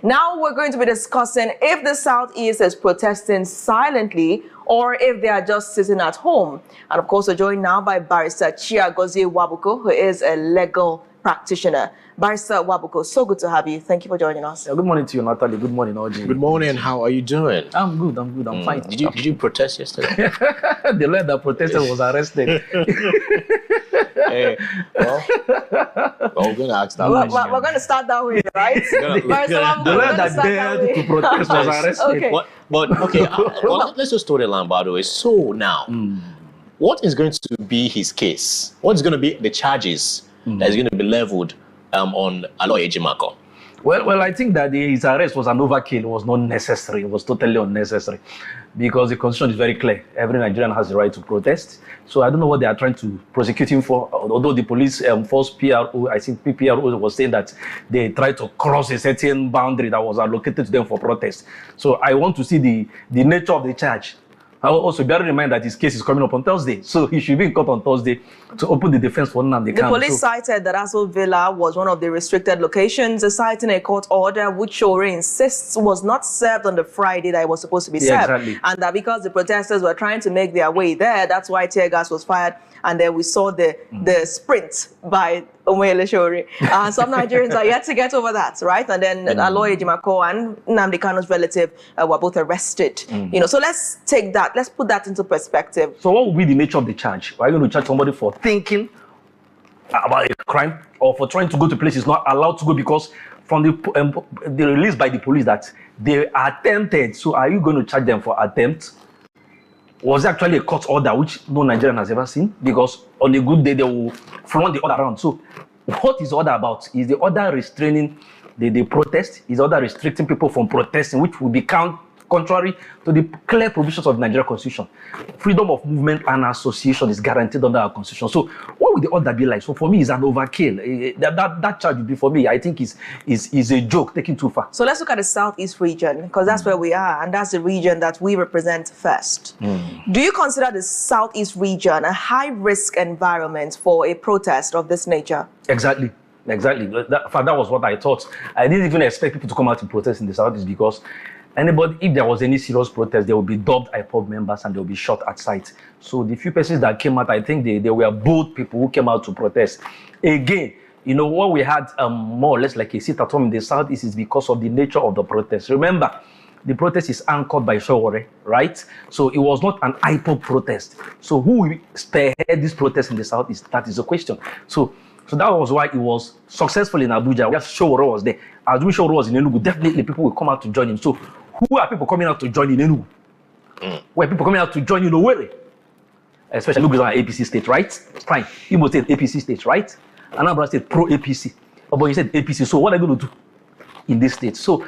Now we're going to be discussing if the Southeast is protesting silently or if they are just sitting at home. And of course, we're joined now by Barrister Chiagozie Wabuko, who is a legal practitioner. Barrister Wabuko, so good to have you. Thank you for joining us. Good morning to you, Natalie. Good morning, Audrey. Good morning. How are you doing? I'm good. I'm fine. Did you protest yesterday? The lawyer that protested was arrested. Hey, well, we're going to ask that We're going to start that way, right? Barrister Wabuko, The lawyer that dared to protest was arrested. Okay. Well, let's just throw the line, by the way. So now, what is going to be his case? What's going to be the charges that is going to be leveled on Aloy Ejimakor? Well, I think that his arrest was an overkill. It was not necessary. It was totally unnecessary because the constitution is very clear. Every Nigerian has the right to protest. So I don't know what they are trying to prosecute him for. Although the police force PRO, I think PPRO was saying that they tried to cross a certain boundary that was allocated to them for protest. So I want to see the nature of the charge. Also, bear in mind that his case is coming up on Thursday. So he should be in court on Thursday to open the defense for Nnamdi Kanu. The police cited that Aso Villa was one of the restricted locations, citing a court order which Sowore insists was not served on the Friday that it was supposed to be served. Exactly. And that because the protesters were trying to make their way there, that's why tear gas was fired. And then we saw the sprint by Omoyele Sowore. Some Nigerians are yet to get over that, right? And then Aloy Ejimakor and Nnamdi Kanu's relative were both arrested. So let's take that. Let's put that into perspective. So what will be the nature of the charge? Are you going to charge somebody for thinking about a crime or for trying to go to places not allowed to go because from the release by the police that they attempted? So are you going to charge them for attempt? Was it actually a court order which no Nigerian has ever seen? Because on a good day they will flaunt the order around. So what is the order about? Is the order restraining the protest? Is the order restricting people from protesting, which will be contrary to the clear provisions of the Nigerian Constitution? Freedom of movement and association is guaranteed under our Constitution. So what would the order be like? So for me, it's an overkill. That charge would be, for me, I think is a joke taken too far. So let's look at the Southeast region, because that's where we are, and that's the region that we represent first. Do you consider the Southeast region a high-risk environment for a protest of this nature? Exactly. That was what I thought. I didn't even expect people to come out to protest in the Southeast because if there was any serious protest, they would be dubbed IPOB members and they would be shot at sight. So the few persons that came out, I think they were bold people who came out to protest. Again, what we had more or less like a sit-at-home in the Southeast is because of the nature of the protest. Remember, the protest is anchored by Sowore, right? So it was not an IPOB protest. So who will spearhead this protest in the Southeast? That is the question. So that was why it was successful in Abuja. Where Sowore was there. As we Sowore was in Enugu, definitely people will come out to join him. So who are people coming out to join in Enugu? Where people coming out to join in Owerri? Especially look at APC state, right? Fine. Imo State, APC state, right? Anambra State, pro-APC. But you said APC, so what are they going to do in this state? So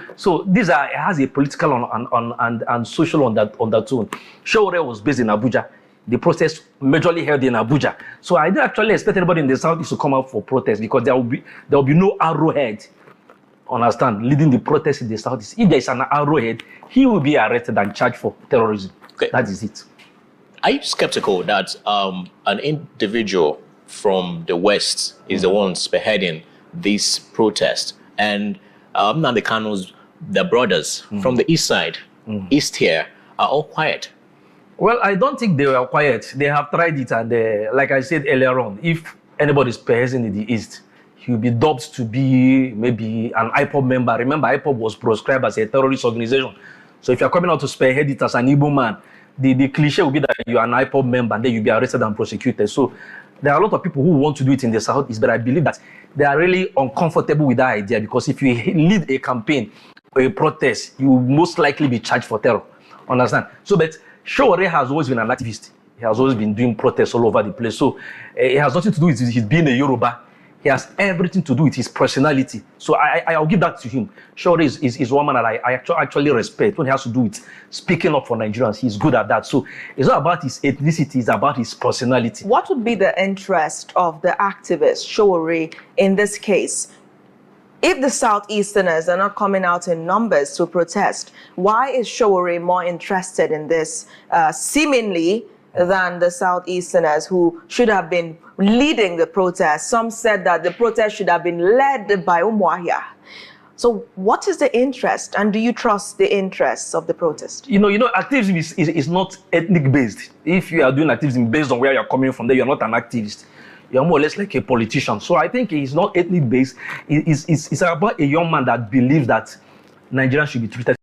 these has a political and social undertone. Sowore was based in Abuja. The protest majorly held in Abuja. So I didn't actually expect anybody in the Southeast to come out for protest because there will be no arrowhead, leading the protest in the Southeast. If there is an arrowhead, he will be arrested and charged for terrorism. Okay. That is it. Are you skeptical that an individual from the West is the one spearheading this protest, and Nnamdi Kanu's the brothers from the East side, East here, are all quiet? Well, I don't think they were quiet. They have tried it, and like I said earlier on, if anybody is spearheading in the East, he will be dubbed to be maybe an IPOB member. Remember, IPOB was proscribed as a terrorist organization. So if you're coming out to spearhead it as an Igbo man, the cliche will be that you're an IPOB member and then you'll be arrested and prosecuted. So there are a lot of people who want to do it in the Southeast, but I believe that they are really uncomfortable with that idea because if you lead a campaign or a protest, you will most likely be charged for terror. Understand? So, but Sowore has always been an activist. He has always been doing protests all over the place. So it has nothing to do with his being a Yoruba. He has everything to do with his personality. So I'll give that to him. Sowore is one man that I actually respect. When he has to do with speaking up for Nigerians, he's good at that. So it's not about his ethnicity, it's about his personality. What would be the interest of the activist, Sowore, in this case? If the Southeasterners are not coming out in numbers to protest, why is Sowore more interested in this seemingly than the Southeasterners who should have been leading the protest? Some said that the protest should have been led by Umuahia. So what is the interest, and do you trust the interests of the protest? Activism is not ethnic based. If you are doing activism based on where you're coming from, then you're not an activist. You're more or less like a politician. So I think it's not ethnic based. It's about a young man that believes that Nigerians should be treated